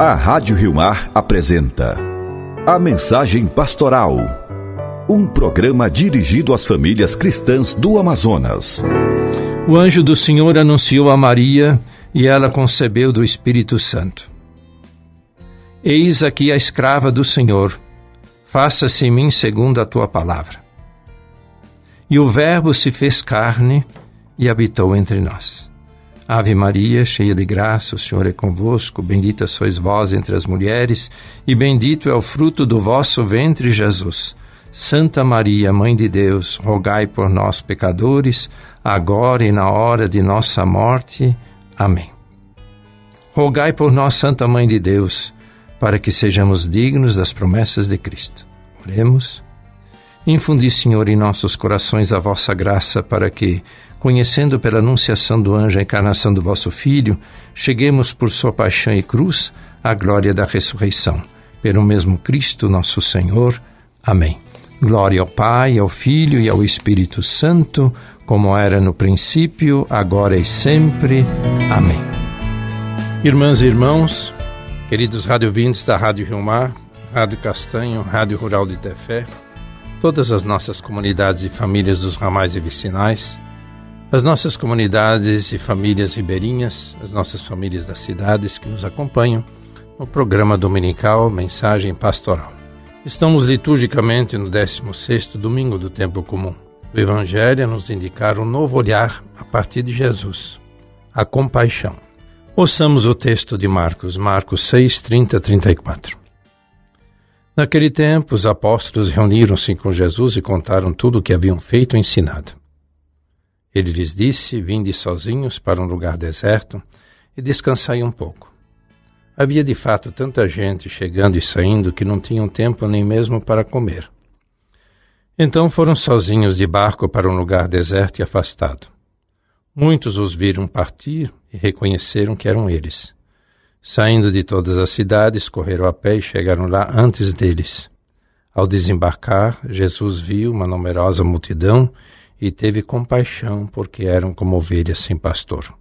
A Rádio Rio Mar apresenta A Mensagem Pastoral, um programa dirigido às famílias cristãs do Amazonas. O anjo do Senhor anunciou a Maria e ela concebeu do Espírito Santo. Eis aqui a escrava do Senhor, faça-se em mim segundo a tua palavra. E o Verbo se fez carne e habitou entre nós. Ave Maria, cheia de graça, o Senhor é convosco, bendita sois vós entre as mulheres, e bendito é o fruto do vosso ventre, Jesus. Santa Maria, Mãe de Deus, rogai por nós, pecadores, agora e na hora de nossa morte. Amém. Rogai por nós, Santa Mãe de Deus, para que sejamos dignos das promessas de Cristo. Oremos. Infundi, Senhor, em nossos corações a vossa graça, para que, conhecendo pela anunciação do anjo a encarnação do vosso Filho, cheguemos por sua paixão e cruz à glória da ressurreição. Pelo mesmo Cristo, nosso Senhor. Amém. Glória ao Pai, ao Filho e ao Espírito Santo, como era no princípio, agora e sempre. Amém. Irmãs e irmãos, queridos radiovintes da Rádio Rio Mar, Rádio Castanho, Rádio Rural de Tefé, todas as nossas comunidades e famílias dos ramais e vicinais, as nossas comunidades e famílias ribeirinhas, as nossas famílias das cidades que nos acompanham no programa dominical Mensagem Pastoral. Estamos liturgicamente no 16º domingo do tempo comum. O Evangelho nos indica um novo olhar a partir de Jesus, a compaixão. Ouçamos o texto de Marcos 6, 30 a 34. Naquele tempo, os apóstolos reuniram-se com Jesus e contaram tudo o que haviam feito e ensinado. Ele lhes disse: vinde sozinhos para um lugar deserto e descansai um pouco. Havia de fato tanta gente chegando e saindo que não tinham tempo nem mesmo para comer. Então foram sozinhos de barco para um lugar deserto e afastado. Muitos os viram partir e reconheceram que eram eles. Saindo de todas as cidades, correram a pé e chegaram lá antes deles. Ao desembarcar, Jesus viu uma numerosa multidão e teve compaixão, porque eram como ovelhas sem pastor.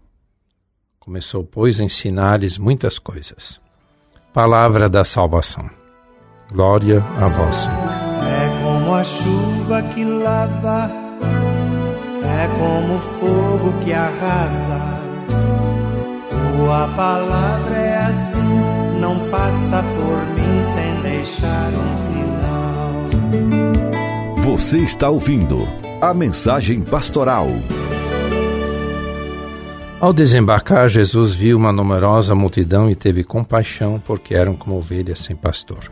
Começou, pois, a ensinar-lhes muitas coisas. Palavra da salvação. Glória a vós, Senhor. É como a chuva que lava, é como o fogo que arrasa. Tua palavra é assim, não passa por mim sem deixar um sinal. Você está ouvindo a Mensagem Pastoral. Ao desembarcar, Jesus viu uma numerosa multidão e teve compaixão, porque eram como ovelhas sem pastor.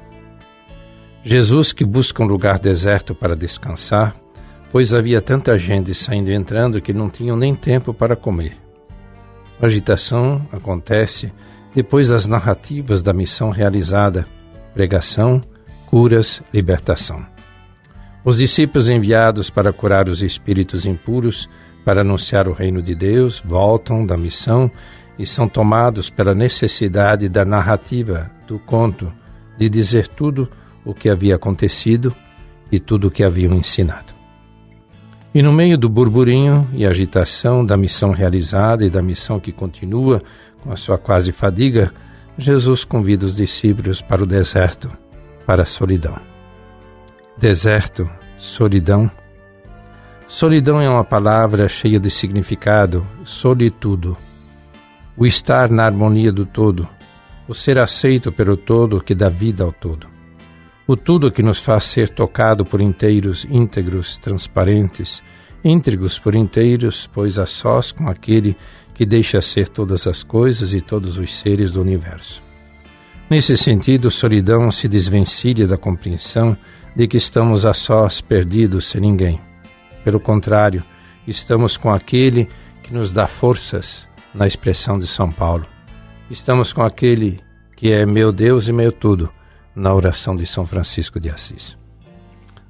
Jesus, que busca um lugar deserto para descansar, pois havia tanta gente saindo e entrando que não tinham nem tempo para comer. A agitação acontece depois das narrativas da missão realizada: pregação, curas, libertação. Os discípulos enviados para curar os espíritos impuros, para anunciar o reino de Deus, voltam da missão e são tomados pela necessidade da narrativa, do conto, de dizer tudo o que havia acontecido e tudo o que haviam ensinado. E no meio do burburinho e agitação da missão realizada e da missão que continua com a sua quase fadiga, Jesus convida os discípulos para o deserto, para a solidão. Deserto, solidão. Solidão é uma palavra cheia de significado, solitudo. O estar na harmonia do todo, o ser aceito pelo todo que dá vida ao todo. O tudo que nos faz ser tocado por inteiros, íntegros, transparentes, íntegros por inteiros, pois a sós com aquele que deixa ser todas as coisas e todos os seres do universo. Nesse sentido, solidão se desvencilha da compreensão de que estamos a sós, perdidos, sem ninguém. Pelo contrário, estamos com aquele que nos dá forças, na expressão de São Paulo. Estamos com aquele que é meu Deus e meu tudo, na oração de São Francisco de Assis.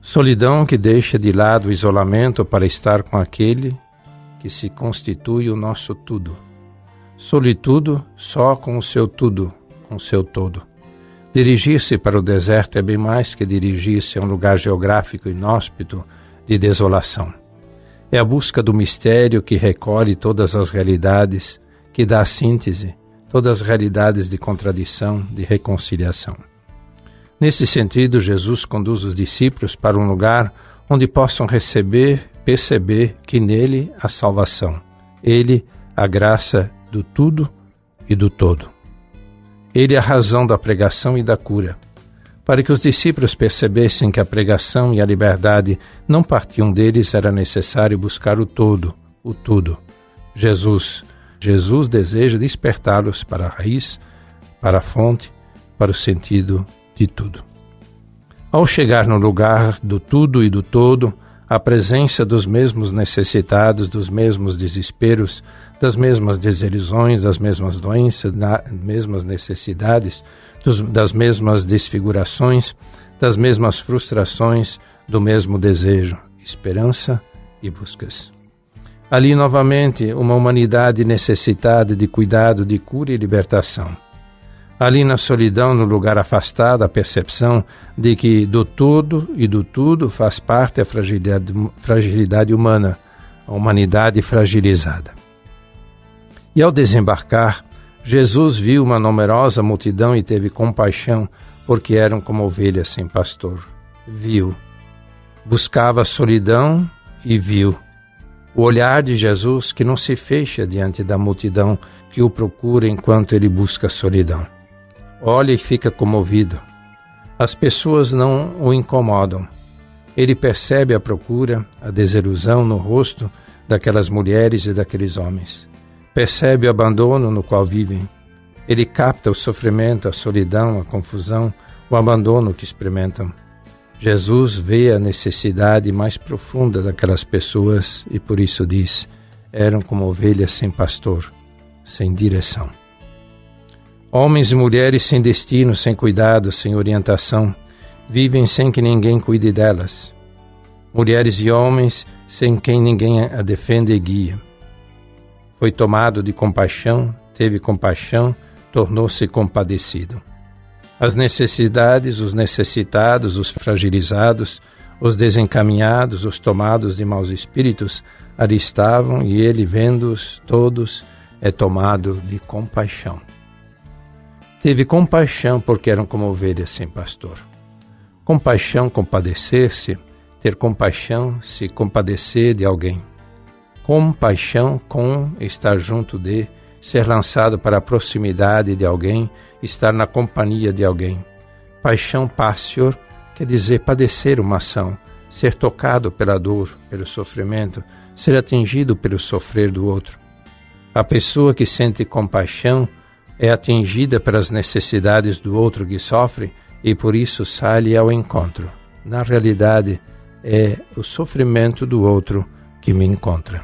Solidão que deixa de lado o isolamento para estar com aquele que se constitui o nosso tudo. Solitude só com o seu tudo, com o seu todo. Dirigir-se para o deserto é bem mais que dirigir-se a um lugar geográfico inóspito de desolação. É a busca do mistério que recolhe todas as realidades, que dá a síntese, todas as realidades de contradição, de reconciliação. Nesse sentido, Jesus conduz os discípulos para um lugar onde possam perceber que nele há salvação, ele a graça do tudo e do todo. Ele é a razão da pregação e da cura. Para que os discípulos percebessem que a pregação e a liberdade não partiam deles, era necessário buscar o todo, o tudo. Jesus deseja despertá-los para a raiz, para a fonte, para o sentido de tudo. Ao chegar no lugar do tudo e do todo, a presença dos mesmos necessitados, dos mesmos desesperos, das mesmas desilusões, das mesmas doenças, das mesmas necessidades, das mesmas desfigurações, das mesmas frustrações, do mesmo desejo, esperança e buscas. Ali, novamente, uma humanidade necessitada de cuidado, de cura e libertação. Ali na solidão, no lugar afastado, a percepção de que do todo e do tudo faz parte a fragilidade humana, a humanidade fragilizada. E ao desembarcar, Jesus viu uma numerosa multidão e teve compaixão, porque eram como ovelhas sem pastor. Viu. Buscava a solidão e viu. O olhar de Jesus que não se fecha diante da multidão que o procura enquanto ele busca a solidão. Olha e fica comovido. As pessoas não o incomodam. Ele percebe a procura, a desilusão no rosto daquelas mulheres e daqueles homens. Percebe o abandono no qual vivem. Ele capta o sofrimento, a solidão, a confusão, o abandono que experimentam. Jesus vê a necessidade mais profunda daquelas pessoas e por isso diz: eram como ovelhas sem pastor, sem direção. Homens e mulheres sem destino, sem cuidado, sem orientação, vivem sem que ninguém cuide delas. Mulheres e homens sem quem ninguém a defenda e guia. Foi tomado de compaixão, teve compaixão, tornou-se compadecido. As necessidades, os necessitados, os fragilizados, os desencaminhados, os tomados de maus espíritos, ali estavam e ele, vendo-os todos, é tomado de compaixão. Teve compaixão porque eram como ovelhas sem pastor. Compaixão, compadecer-se, ter compaixão, se compadecer de alguém. Compaixão com estar junto de, ser lançado para a proximidade de alguém, estar na companhia de alguém. Paixão passior quer dizer padecer uma ação, ser tocado pela dor, pelo sofrimento, ser atingido pelo sofrer do outro. A pessoa que sente compaixão é atingida pelas necessidades do outro que sofre e por isso sai ao encontro. Na realidade, é o sofrimento do outro que me encontra.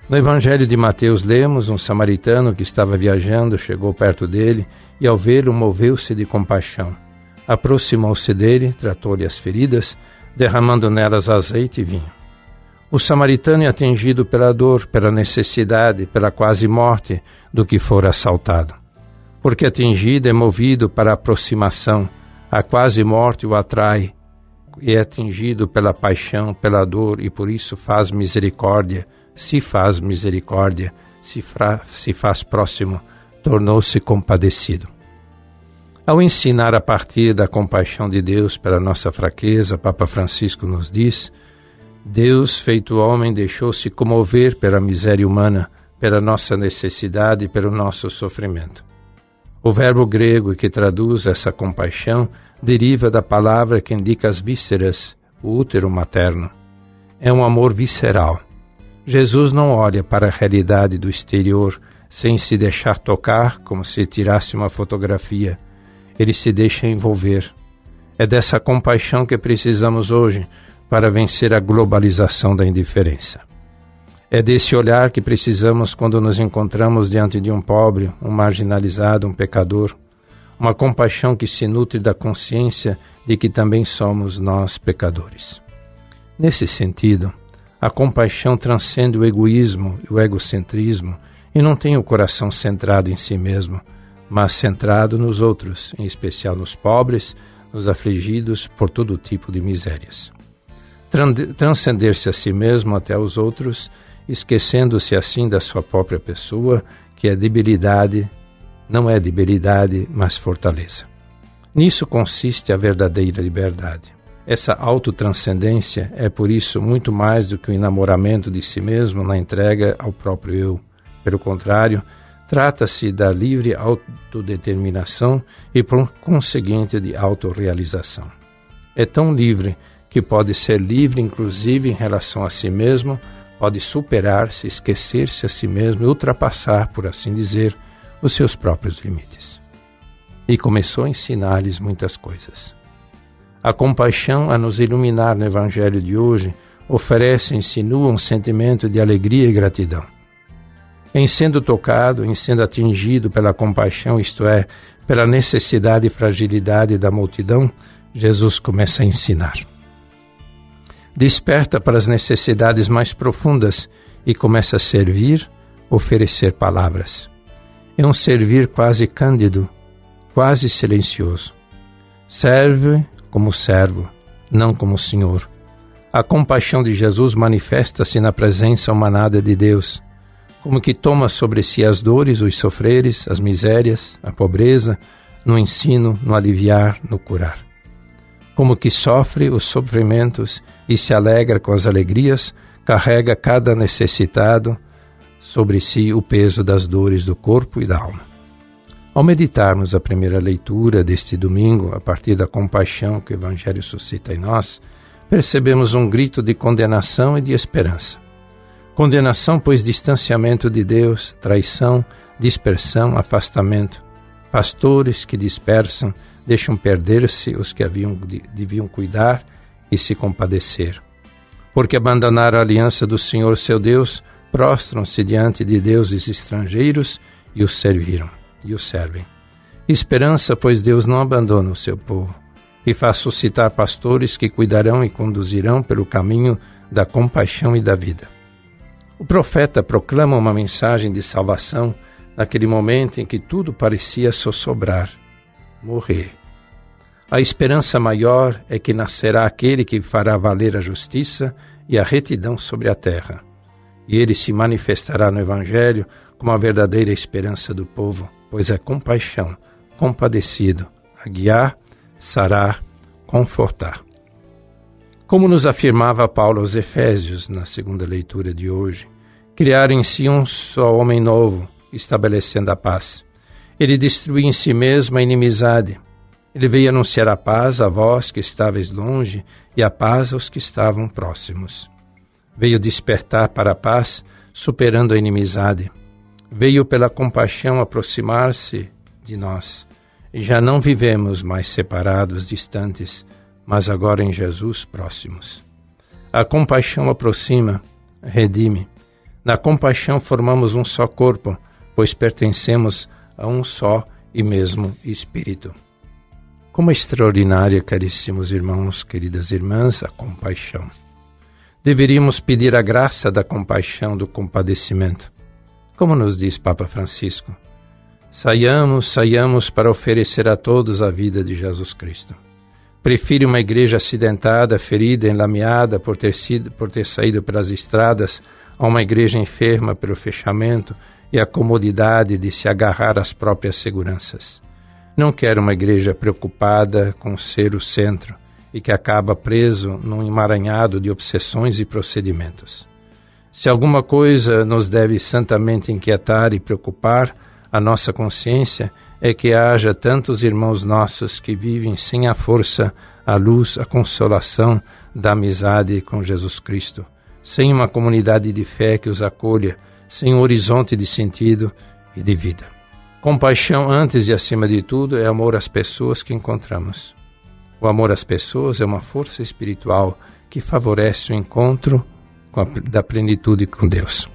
No Evangelho de Mateus lemos: um samaritano que estava viajando chegou perto dele e ao vê-lo moveu-se de compaixão. Aproximou-se dele, tratou-lhe as feridas, derramando nelas azeite e vinho. O samaritano é atingido pela dor, pela necessidade, pela quase morte do que for assaltado. Porque atingido é movido para a aproximação, a quase morte o atrai, e é atingido pela paixão, pela dor, e por isso faz misericórdia, se faz próximo, tornou-se compadecido. Ao ensinar a partir da compaixão de Deus pela nossa fraqueza, Papa Francisco nos diz: Deus, feito homem, deixou-se comover pela miséria humana, pela nossa necessidade e pelo nosso sofrimento. O verbo grego que traduz essa compaixão deriva da palavra que indica as vísceras, o útero materno. É um amor visceral. Jesus não olha para a realidade do exterior sem se deixar tocar como se tirasse uma fotografia. Ele se deixa envolver. É dessa compaixão que precisamos hoje para vencer a globalização da indiferença. É desse olhar que precisamos quando nos encontramos diante de um pobre, um marginalizado, um pecador. Uma compaixão que se nutre da consciência de que também somos nós pecadores. Nesse sentido, a compaixão transcende o egoísmo e o egocentrismo e não tem o coração centrado em si mesmo, mas centrado nos outros, em especial nos pobres, nos afligidos por todo tipo de misérias. Transcender-se a si mesmo até os outros, esquecendo-se assim da sua própria pessoa, que é debilidade não é debilidade, mas fortaleza. Nisso consiste a verdadeira liberdade. Essa autotranscendência é, por isso, muito mais do que o enamoramento de si mesmo na entrega ao próprio eu. Pelo contrário, trata-se da livre autodeterminação e, por conseguinte, de autorrealização. É tão livre que pode ser livre, inclusive, em relação a si mesmo, pode superar-se, esquecer-se a si mesmo e ultrapassar, por assim dizer, os seus próprios limites. E começou a ensinar-lhes muitas coisas. A compaixão a nos iluminar no Evangelho de hoje oferece e insinua um sentimento de alegria e gratidão. Em sendo tocado, em sendo atingido pela compaixão, isto é, pela necessidade e fragilidade da multidão, Jesus começa a ensinar. Desperta para as necessidades mais profundas e começa a servir, oferecer palavras. É um servir quase cândido, quase silencioso. Serve como servo, não como Senhor. A compaixão de Jesus manifesta-se na presença humanada de Deus, como que toma sobre si as dores, os sofreres, as misérias, a pobreza, no ensino, no aliviar, no curar. Como que sofre os sofrimentos e se alegra com as alegrias, carrega cada necessitado sobre si o peso das dores do corpo e da alma. Ao meditarmos a primeira leitura deste domingo, a partir da compaixão que o Evangelho suscita em nós, percebemos um grito de condenação e de esperança. Condenação, pois distanciamento de Deus, traição, dispersão, afastamento. Pastores que dispersam, deixam perder-se os que deviam cuidar e se compadecer. Porque abandonaram a aliança do Senhor seu Deus, prostram-se diante de deuses estrangeiros e os serviram. E o servem. Esperança, pois Deus não abandona o seu povo, e faz suscitar pastores que cuidarão e conduzirão pelo caminho da compaixão e da vida. O profeta proclama uma mensagem de salvação naquele momento em que tudo parecia sossobrar, morrer. A esperança maior é que nascerá aquele que fará valer a justiça e a retidão sobre a terra, e ele se manifestará no Evangelho como a verdadeira esperança do povo, pois é compaixão, compadecido, a guiar, sarar, confortar. Como nos afirmava Paulo aos Efésios, na segunda leitura de hoje, criar em si um só homem novo, estabelecendo a paz. Ele destruiu em si mesmo a inimizade. Ele veio anunciar a paz a vós que estáveis longe e a paz aos que estavam próximos. Veio despertar para a paz, superando a inimizade. Veio pela compaixão aproximar-se de nós. E já não vivemos mais separados, distantes, mas agora em Jesus próximos. A compaixão aproxima, redime. Na compaixão formamos um só corpo, pois pertencemos a um só e mesmo Espírito. Como é extraordinária, caríssimos irmãos, queridas irmãs, a compaixão. Deveríamos pedir a graça da compaixão, do compadecimento. Como nos diz Papa Francisco, saiamos para oferecer a todos a vida de Jesus Cristo. Prefiro uma igreja acidentada, ferida, enlameada por ter saído pelas estradas, a uma igreja enferma pelo fechamento e a comodidade de se agarrar às próprias seguranças. Não quero uma igreja preocupada com ser o centro e que acaba preso num emaranhado de obsessões e procedimentos. Se alguma coisa nos deve santamente inquietar e preocupar a nossa consciência, é que haja tantos irmãos nossos que vivem sem a força, a luz, a consolação da amizade com Jesus Cristo, sem uma comunidade de fé que os acolha, sem um horizonte de sentido e de vida. Compaixão, antes e acima de tudo, é amor às pessoas que encontramos. O amor às pessoas é uma força espiritual que favorece o encontro da plenitude com Deus.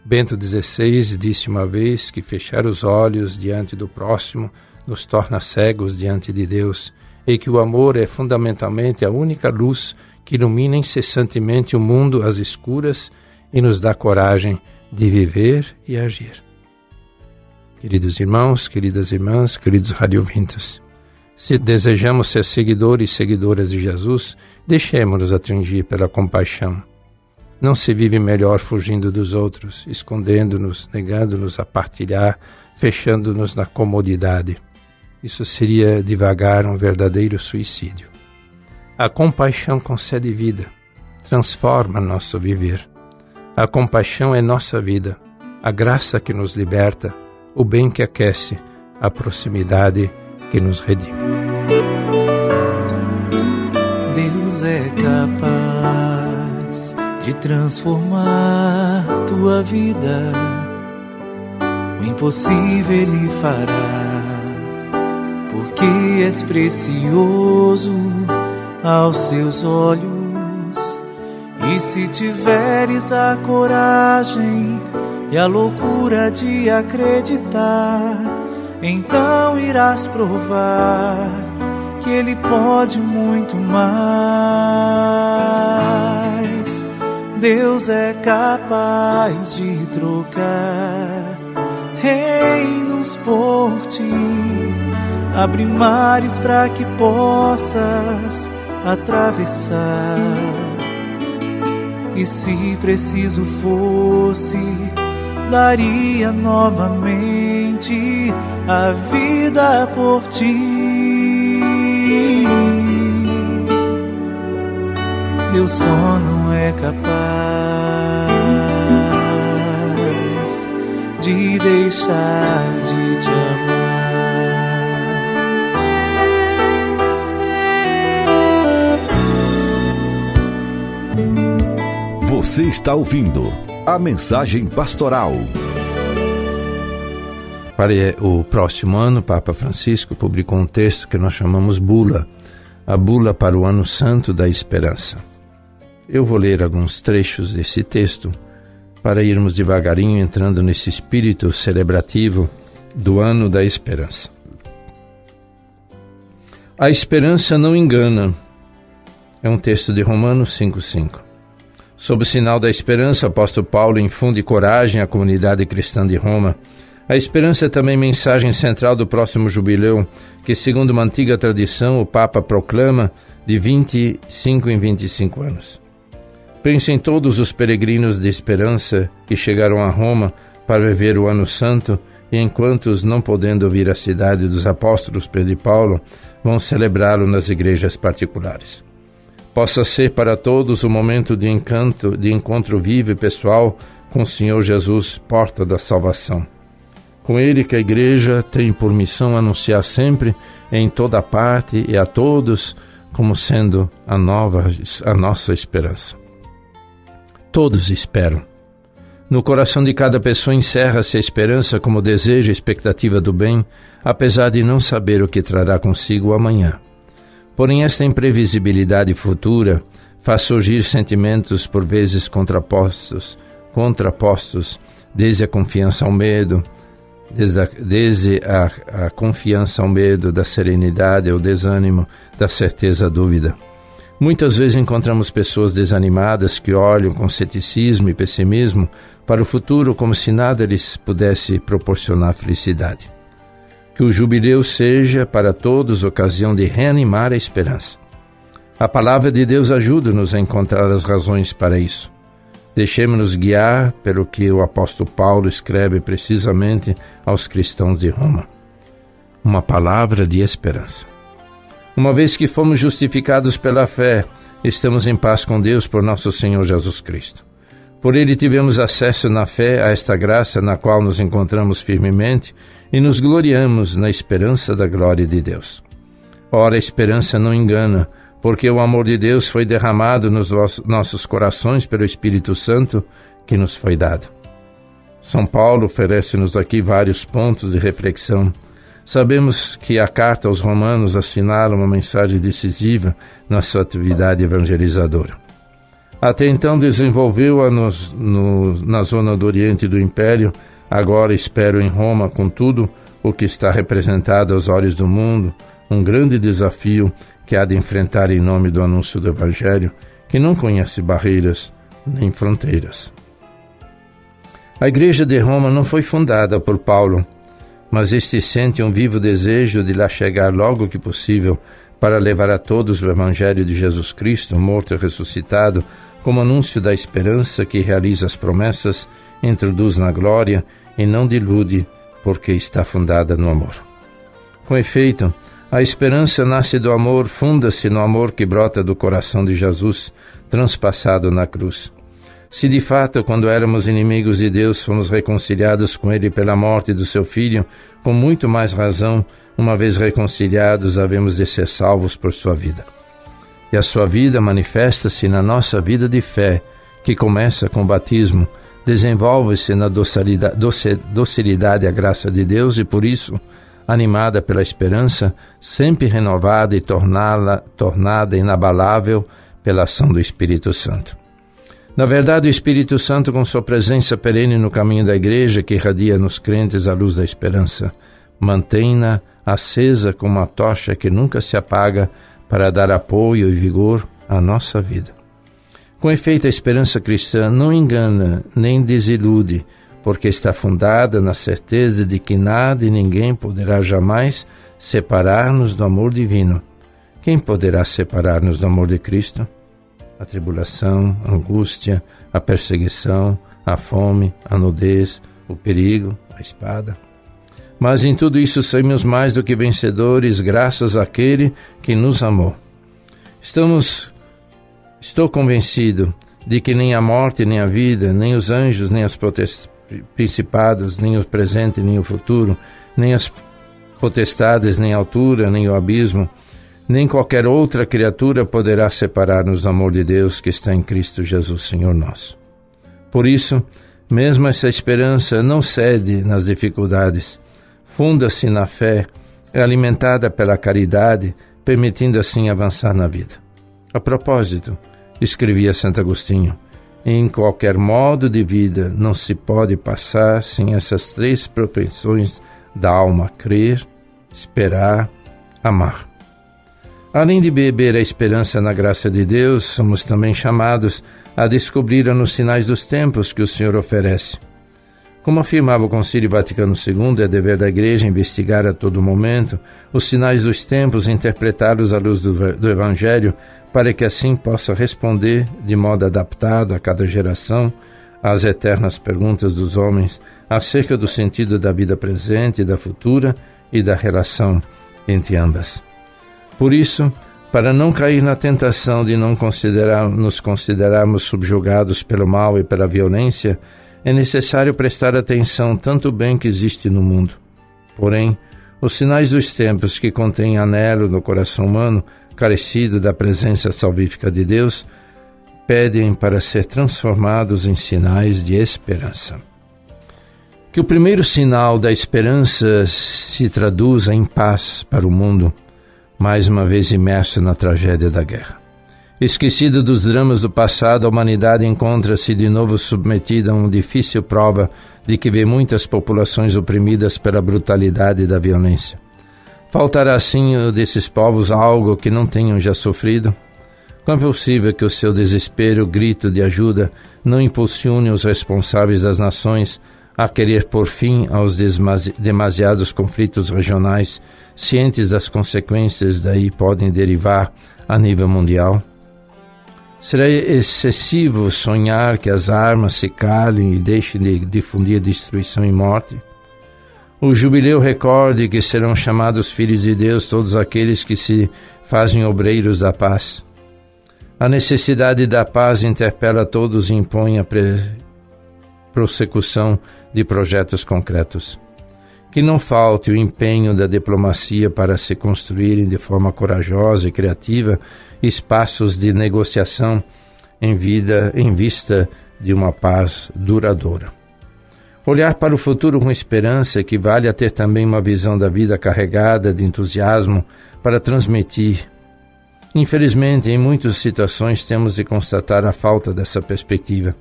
Bento XVI disse uma vez que fechar os olhos diante do próximo nos torna cegos diante de Deus e que o amor é fundamentalmente a única luz que ilumina incessantemente o mundo às escuras e nos dá coragem de viver e agir. Queridos irmãos, queridas irmãs, queridos radiovintos, se desejamos ser seguidores e seguidoras de Jesus, deixemos-nos atingir pela compaixão. Não se vive melhor fugindo dos outros, escondendo-nos, negando-nos a partilhar, fechando-nos na comodidade. Isso seria devagar um verdadeiro suicídio. A compaixão concede vida, transforma nosso viver. A compaixão é nossa vida, a graça que nos liberta, o bem que aquece, a proximidade que nos redime. Deus é capaz de transformar tua vida. O impossível Ele fará, porque és precioso aos seus olhos. E se tiveres a coragem e a loucura de acreditar, então irás provar que Ele pode muito mais. Deus é capaz de trocar reinos por ti, abre mares para que possas atravessar. E se preciso fosse, daria novamente a vida por ti. Deus só não é capaz de deixar de te amar. Você está ouvindo a Mensagem Pastoral. Para o próximo ano, Papa Francisco publicou um texto que nós chamamos Bula, a Bula para o Ano Santo da Esperança. Eu vou ler alguns trechos desse texto para irmos devagarinho entrando nesse espírito celebrativo do Ano da Esperança. A esperança não engana. É um texto de Romanos 5,5. Sob o sinal da esperança, o apóstolo Paulo infunde coragem à comunidade cristã de Roma. A esperança é também mensagem central do próximo jubileu, que, segundo uma antiga tradição, o Papa proclama de 25 em 25 anos. Pense em todos os peregrinos de esperança que chegaram a Roma para viver o Ano Santo e em quantos, não podendo vir à cidade dos apóstolos Pedro e Paulo, vão celebrá-lo nas igrejas particulares. Possa ser para todos o momento de encontro vivo e pessoal com o Senhor Jesus, porta da salvação. Com Ele que a Igreja tem por missão anunciar sempre, em toda parte e a todos, como sendo a nossa esperança. Todos esperam. No coração de cada pessoa encerra-se a esperança como desejo e expectativa do bem, apesar de não saber o que trará consigo o amanhã. Porém, esta imprevisibilidade futura faz surgir sentimentos por vezes contrapostos, desde a confiança ao medo, desde a confiança ao medo, da serenidade ao desânimo, da certeza à dúvida. Muitas vezes encontramos pessoas desanimadas que olham com ceticismo e pessimismo para o futuro como se nada lhes pudesse proporcionar felicidade. Que o jubileu seja para todos ocasião de reanimar a esperança. A palavra de Deus ajuda-nos a encontrar as razões para isso. Deixemos-nos guiar pelo que o apóstolo Paulo escreve precisamente aos cristãos de Roma. Uma palavra de esperança. Uma vez que fomos justificados pela fé, estamos em paz com Deus por nosso Senhor Jesus Cristo. Por Ele tivemos acesso na fé a esta graça na qual nos encontramos firmemente e nos gloriamos na esperança da glória de Deus. Ora, a esperança não engana, porque o amor de Deus foi derramado nos nossos corações pelo Espírito Santo que nos foi dado. São Paulo oferece-nos aqui vários pontos de reflexão. Sabemos que a carta aos Romanos assinala uma mensagem decisiva na sua atividade evangelizadora. Até então desenvolveu-a na zona do Oriente do Império, agora espero em Roma, contudo, o que está representado aos olhos do mundo, um grande desafio que há de enfrentar em nome do anúncio do Evangelho, que não conhece barreiras nem fronteiras. A Igreja de Roma não foi fundada por Paulo, mas este sente um vivo desejo de lá chegar logo que possível para levar a todos o Evangelho de Jesus Cristo, morto e ressuscitado, como anúncio da esperança que realiza as promessas, introduz na glória e não delude, porque está fundada no amor. Com efeito, a esperança nasce do amor, funda-se no amor que brota do coração de Jesus, transpassado na cruz. Se de fato, quando éramos inimigos de Deus, fomos reconciliados com Ele pela morte do seu Filho, com muito mais razão, uma vez reconciliados, havemos de ser salvos por sua vida. E a sua vida manifesta-se na nossa vida de fé, que começa com o batismo, desenvolve-se na docilidade à graça de Deus e, por isso, animada pela esperança, sempre renovada e tornada inabalável pela ação do Espírito Santo. Na verdade, o Espírito Santo, com sua presença perene no caminho da Igreja, que irradia nos crentes a luz da esperança, mantém-na acesa como uma tocha que nunca se apaga para dar apoio e vigor à nossa vida. Com efeito, a esperança cristã não engana nem desilude, porque está fundada na certeza de que nada e ninguém poderá jamais separar-nos do amor divino. Quem poderá separar-nos do amor de Cristo? A tribulação, a angústia, a perseguição, a fome, a nudez, o perigo, a espada. Mas em tudo isso somos mais do que vencedores, graças àquele que nos amou. Estou convencido de que nem a morte, nem a vida, nem os anjos, nem os principados, nem o presente, nem o futuro, nem as potestades, nem a altura, nem o abismo, nem qualquer outra criatura poderá separar-nos do amor de Deus que está em Cristo Jesus, Senhor nosso. Por isso, mesmo essa esperança não cede nas dificuldades, funda-se na fé, é alimentada pela caridade, permitindo assim avançar na vida. A propósito, escrevia Santo Agostinho, em qualquer modo de vida não se pode passar sem essas três propensões da alma: crer, esperar, amar. Além de beber a esperança na graça de Deus, somos também chamados a descobrir nos sinais dos tempos que o Senhor oferece. Como afirmava o Concílio Vaticano II, é dever da Igreja investigar a todo momento os sinais dos tempos e interpretá-los à luz do Evangelho, para que assim possa responder de modo adaptado a cada geração às eternas perguntas dos homens acerca do sentido da vida presente e da futura e da relação entre ambas. Por isso, para não cair na tentação de nos considerarmos subjugados pelo mal e pela violência, é necessário prestar atenção tanto ao bem que existe no mundo. Porém, os sinais dos tempos que contêm anelo no coração humano, carecido da presença salvífica de Deus, pedem para ser transformados em sinais de esperança. Que o primeiro sinal da esperança se traduza em paz para o mundo, mais uma vez imerso na tragédia da guerra. Esquecida dos dramas do passado, a humanidade encontra-se de novo submetida a uma difícil prova de que vê muitas populações oprimidas pela brutalidade da violência. Faltará assim desses povos algo que não tenham já sofrido? Como é possível que o seu desespero, grito de ajuda, não impulsione os responsáveis das nações a querer pôr fim aos demasiados conflitos regionais, cientes das consequências daí podem derivar a nível mundial? Será excessivo sonhar que as armas se calem e deixem de difundir destruição e morte? O jubileu recorde que serão chamados filhos de Deus todos aqueles que se fazem obreiros da paz. A necessidade da paz interpela a todos e impõe a prossecução de projetos concretos. Que não falte o empenho da diplomacia para se construírem de forma corajosa e criativa espaços de negociação em vista de uma paz duradoura. Olhar para o futuro com esperança equivale a ter também uma visão da vida carregada de entusiasmo para transmitir. Infelizmente, em muitas situações temos de constatar a falta dessa perspectiva.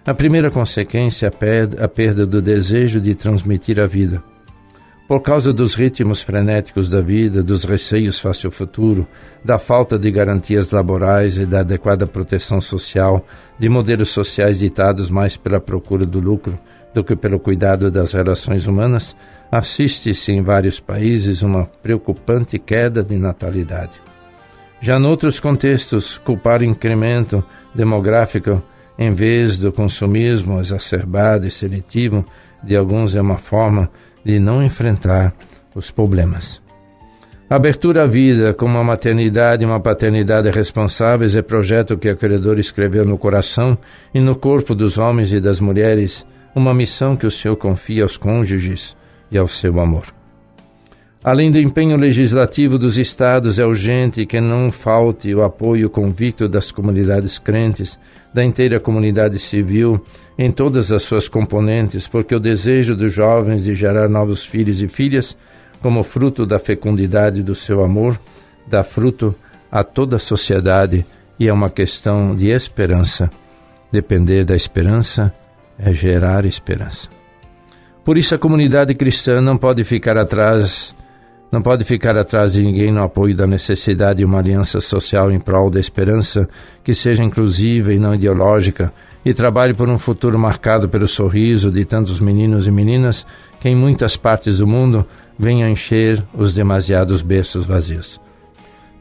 A primeira consequência é a perda do desejo de transmitir a vida. Por causa dos ritmos frenéticos da vida, dos receios face ao futuro, da falta de garantias laborais e da adequada proteção social, de modelos sociais ditados mais pela procura do lucro do que pelo cuidado das relações humanas, assiste-se em vários países uma preocupante queda de natalidade. Já noutros contextos, culpar o incremento demográfico em vez do consumismo exacerbado e seletivo de alguns é uma forma de não enfrentar os problemas. A abertura à vida como uma maternidade e uma paternidade responsáveis é projeto que o Criador escreveu no coração e no corpo dos homens e das mulheres, uma missão que o Senhor confia aos cônjuges e ao seu amor. Além do empenho legislativo dos estados, é urgente que não falte o apoio convicto das comunidades crentes, da inteira comunidade civil, em todas as suas componentes, porque o desejo dos jovens de gerar novos filhos e filhas, como fruto da fecundidade do seu amor, dá fruto a toda a sociedade e é uma questão de esperança. Depender da esperança é gerar esperança. Por isso a comunidade cristã não pode ficar atrás de ninguém no apoio da necessidade de uma aliança social em prol da esperança que seja inclusiva e não ideológica e trabalhe por um futuro marcado pelo sorriso de tantos meninos e meninas que em muitas partes do mundo venham encher os demasiados berços vazios.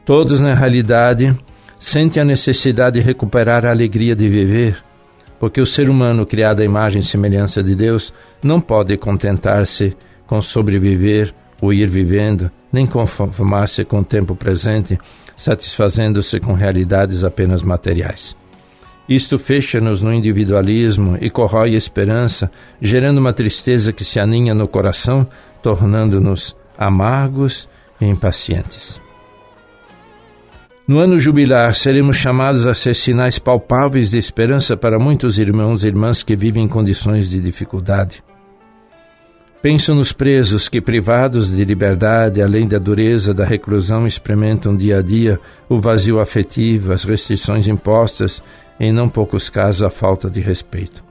Todos, na realidade, sentem a necessidade de recuperar a alegria de viver, porque o ser humano criado à imagem e semelhança de Deus não pode contentar-se com sobreviver ou ir vivendo, nem conformar-se com o tempo presente, satisfazendo-se com realidades apenas materiais. Isto fecha-nos no individualismo e corrói a esperança, gerando uma tristeza que se aninha no coração, tornando-nos amargos e impacientes. No ano jubilar, seremos chamados a ser sinais palpáveis de esperança para muitos irmãos e irmãs que vivem em condições de dificuldade. Penso nos presos que, privados de liberdade, além da dureza da reclusão, experimentam dia a dia o vazio afetivo, as restrições impostas, em não poucos casos a falta de respeito.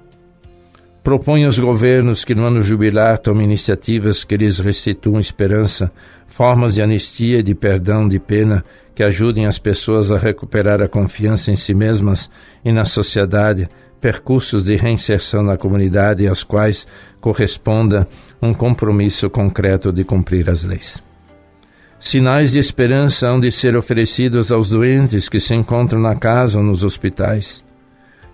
Proponho aos governos que no ano jubilar tomem iniciativas que lhes restituam esperança, formas de anistia e de perdão de pena que ajudem as pessoas a recuperar a confiança em si mesmas e na sociedade, percursos de reinserção na comunidade aos quais corresponda um compromisso concreto de cumprir as leis. Sinais de esperança hão de ser oferecidos aos doentes que se encontram na casa ou nos hospitais.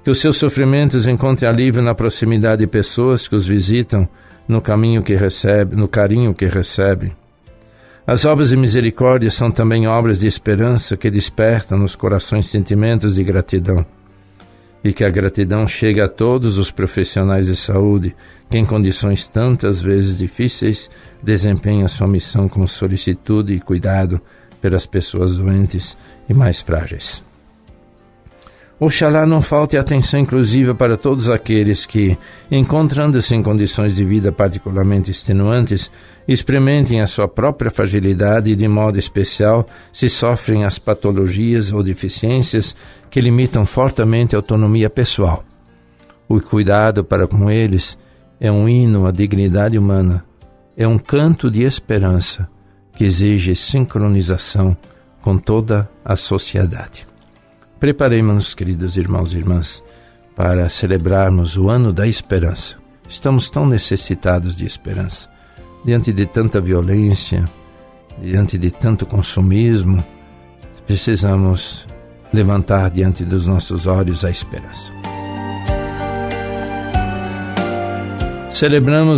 Que os seus sofrimentos encontrem alívio na proximidade de pessoas que os visitam, no carinho que recebem. As obras de misericórdia são também obras de esperança que despertam nos corações sentimentos de gratidão. E que a gratidão chegue a todos os profissionais de saúde que, em condições tantas vezes difíceis, desempenham sua missão com solicitude e cuidado pelas pessoas doentes e mais frágeis. Oxalá não falte atenção inclusiva para todos aqueles que, encontrando-se em condições de vida particularmente extenuantes, experimentem a sua própria fragilidade e, de modo especial, se sofrem as patologias ou deficiências que limitam fortemente a autonomia pessoal. O cuidado para com eles é um hino à dignidade humana, é um canto de esperança que exige sincronização com toda a sociedade. Preparemos-nos, queridos irmãos e irmãs, para celebrarmos o ano da esperança. Estamos tão necessitados de esperança. Diante de tanta violência, diante de tanto consumismo, precisamos levantar diante dos nossos olhos a esperança.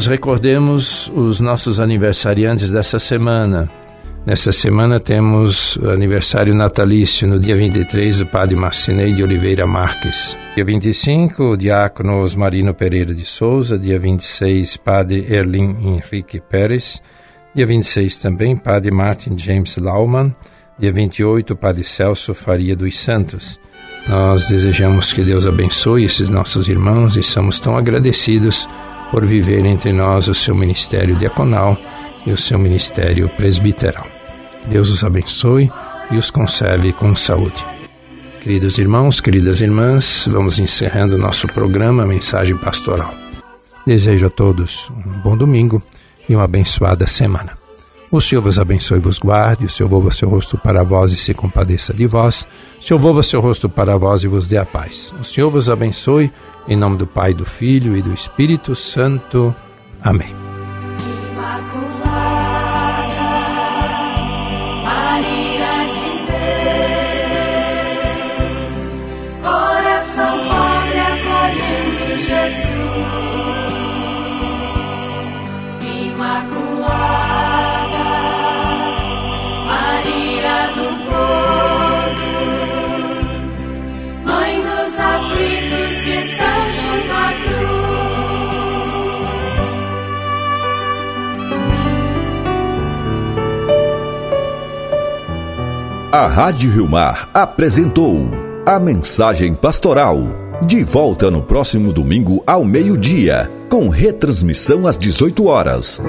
Recordemos os nossos aniversariantes dessa semana. Nessa semana temos o aniversário natalício, no dia 23, o padre Marcinei de Oliveira Marques. Dia 25, o diácono Osmarino Pereira de Souza. Dia 26, padre Erlin Henrique Pérez. Dia 26 também, padre Martin James Laumann. Dia 28, padre Celso Faria dos Santos. Nós desejamos que Deus abençoe esses nossos irmãos e somos tão agradecidos por viver entre nós o seu ministério diaconal e o seu ministério presbiteral. Deus os abençoe e os conserve com saúde. Queridos irmãos, queridas irmãs, vamos encerrando o nosso programa Mensagem Pastoral. Desejo a todos um bom domingo e uma abençoada semana. O Senhor vos abençoe e vos guarde, o Senhor volva seu rosto para vós e se compadeça de vós, o Senhor volva seu rosto para vós e vos dê a paz. O Senhor vos abençoe, em nome do Pai, do Filho e do Espírito Santo. Amém. Maria de Deus. A Rádio Rio Mar apresentou a Mensagem Pastoral. De volta no próximo domingo ao meio-dia, com retransmissão às 18 horas.